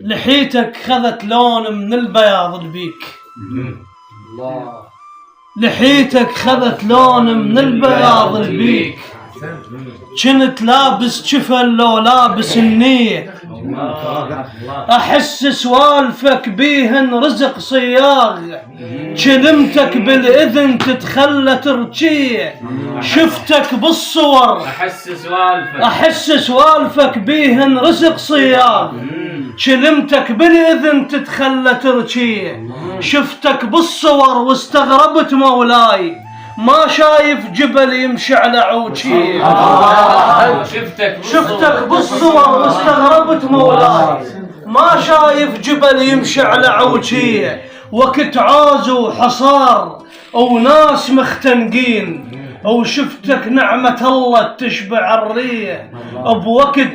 لحيتك خذت لون من البياض البيك. لحيتك خذت لون من البياض البيك. كنت لابس جفل لو لابس النية. احس سوالفك بيهن رزق صياغ. كلمتك بالاذن تتخلى ترجيه. شفتك بالصور احس سوالفك بيهن رزق صياغ. كلمتك بالاذن تتخلى ترجيه. شفتك بالصور واستغربت مولاي. ما شايف جبل يمشي على عوجيه. شفتك بالصور واستغربت مولاي. ما شايف جبل يمشي على عوجيه. وقت عاز وحصار وناس مختنقين. وشفتك نعمة الله تشبع الريه. بوقت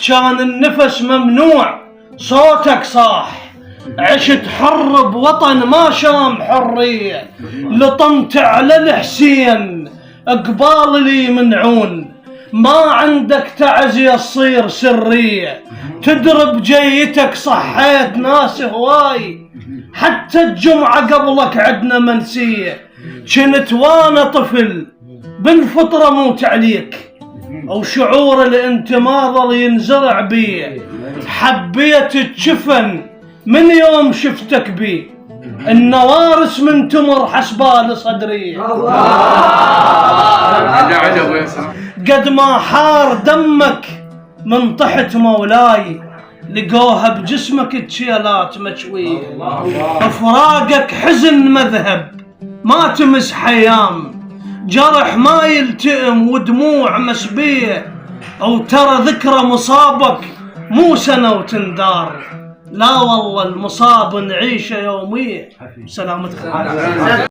كان النفس ممنوع صوتك صاح. عشت حر بوطن ما شام حرية. لطمت على الحسين قبال لي منعون. ما عندك تعزية تصير سرية. تدرب جيتك صحيت ناس هواي. حتى الجمعة قبلك عدنا منسية. كنت وانا طفل بالفطرة مو تعليك. او شعور الانتماء ظل ينزرع بيه. حبيت الجفن من يوم شفتك بي. النوارس من تمر حسبال صدري. قد ما حار دمك من طحت مولاي. لقوها بجسمك تشيلات مشوية. فراقك حزن مذهب ما تمس حيام. جرح ما يلتئم ودموع مسبية. او ترى ذكرى مصابك مو سنة وتندار. لا والله المصاب نعيشه يوميا. سلامتك.